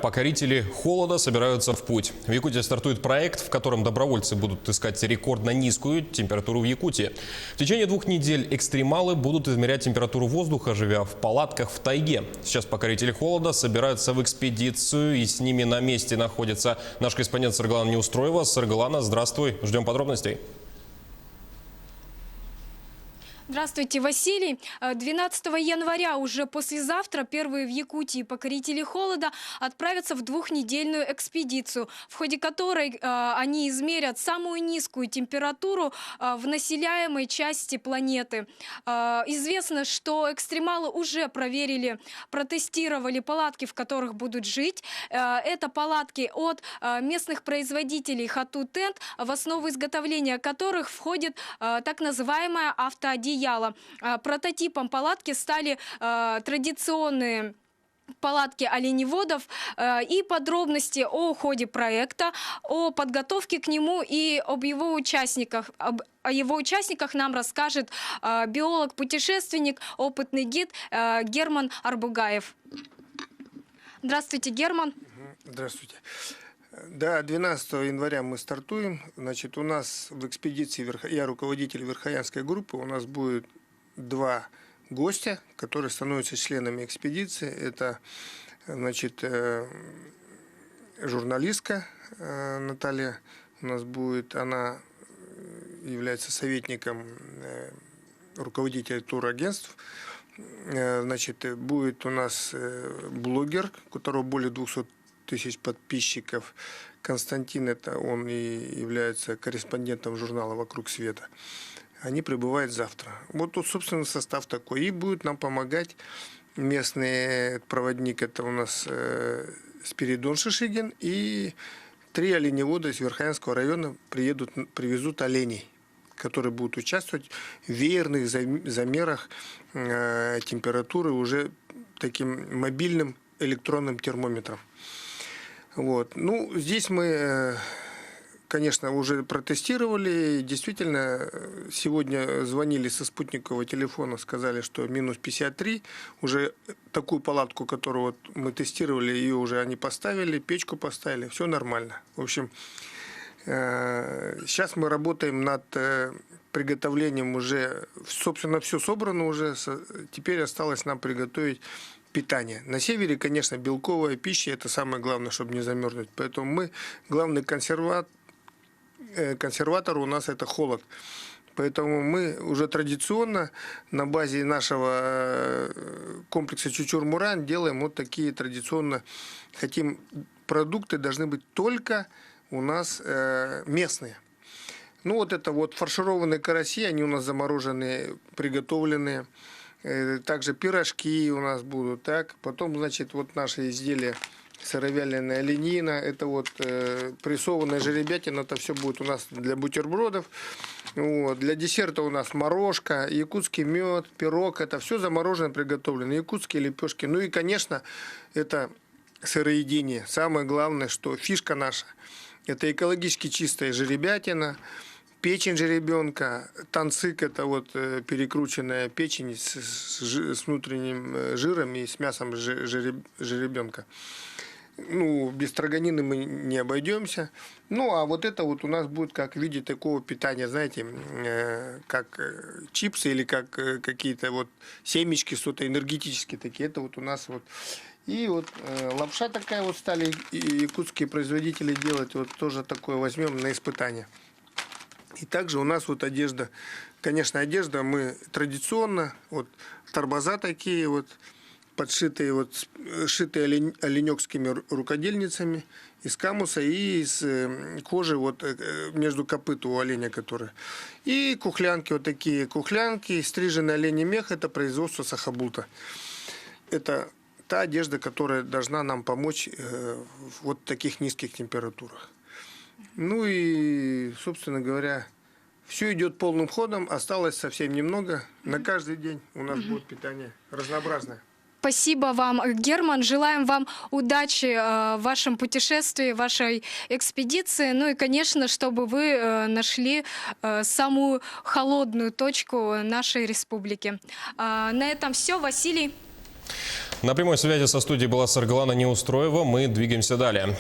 покорители холода собираются в путь. В Якутии стартует проект, в котором добровольцы будут искать рекордно низкую температуру в Якутии. В течение 2 недель экстремалы будут измерять температуру воздуха, живя в палатках в тайге. Сейчас покорители холода собираются в экспедицию, и с ними на месте находится наш корреспондент Саргалана Неустроева. Саргалана, здравствуй. Ждем подробностей. Здравствуйте, Василий. 12 января, уже послезавтра, первые в Якутии покорители холода отправятся в 2-недельную экспедицию, в ходе которой они измерят самую низкую температуру в населяемой части планеты. Известно, что экстремалы уже проверили, протестировали палатки, в которых будут жить. Это палатки от местных производителей Хату Тент, в основу изготовления которых входит так называемая автоодеяло. Прототипом палатки стали традиционные палатки оленеводов, и подробности о ходе проекта, о подготовке к нему и об его участниках. О его участниках нам расскажет биолог-путешественник, опытный гид Герман Арбугаев. Здравствуйте, Герман. Здравствуйте. Да, 12 января мы стартуем. Значит, у нас в экспедиции, я руководитель Верхоянской группы, у нас будет 2 гостя, которые становятся членами экспедиции. Это, значит, журналистка Наталья. У нас будет, она является советником руководителя турагентств. Значит, будет у нас блогер, у которого более 200 тысяч подписчиков. Константин, это он и является корреспондентом журнала «Вокруг света». Они прибывают завтра. Вот тут, собственно, состав такой. И будет нам помогать местный проводник, это у нас Спиридон Шишигин, и 3 оленевода из Верхоянского района привезут оленей, которые будут участвовать в веерных замерах температуры уже таким мобильным электронным термометром. Вот. Ну, здесь мы, конечно, уже протестировали. Действительно, сегодня звонили со спутникового телефона, сказали, что минус 53. Уже такую палатку, которую вот мы тестировали, ее уже они поставили, печку поставили, все нормально. В общем, сейчас мы работаем над приготовлением уже, собственно, все собрано уже. Теперь осталось нам приготовить питание. На севере, конечно, белковая пища – это самое главное, чтобы не замерзнуть. Поэтому мы, главный консерватор у нас – это холод. Поэтому мы уже традиционно на базе нашего комплекса Чучур-Муран делаем вот такие традиционно. Хотим, продукты должны быть только у нас местные. Ну вот это вот фаршированные караси, они у нас замороженные, приготовленные. Также пирожки у нас будут, так. Потом, значит, вот наши изделия сыровяленая оленина, это вот прессованная жеребятина, это все будет у нас для бутербродов. Вот. Для десерта у нас морожка, якутский мед, пирог, это все заморожено, приготовлено, якутские лепешки. Ну и, конечно, это сыроедение. Самое главное, что фишка наша, это экологически чистая жеребятина, печень жеребенка, танцик – это вот перекрученная печень с внутренним жиром и с мясом жеребенка. Ну, без строганины мы не обойдемся. Ну, а вот это вот у нас будет как в виде такого питания, знаете, как чипсы или как какие-то вот семечки, что-то энергетические такие. Это вот у нас вот. И вот лапша такая вот стали якутские производители делать. Вот тоже такое возьмем на испытание. И также у нас вот одежда. Конечно, одежда мы традиционно, вот торбоза такие вот, подшитые, вот, шитые оленёкскими рукодельницами из камуса и из кожи вот между копыт у оленя, которые. И кухлянки, вот такие кухлянки, стриженный оленей мех, это производство Сахабулта. Это та одежда, которая должна нам помочь в вот таких низких температурах. Ну и, собственно говоря, все идет полным ходом. Осталось совсем немного. На каждый день у нас будет питание разнообразное. Спасибо вам, Герман. Желаем вам удачи в вашем путешествии, в вашей экспедиции. Ну и, конечно, чтобы вы нашли самую холодную точку нашей республики. На этом все. Василий. На прямой связи со студией была Саргалана Неустроева. Мы двигаемся далее.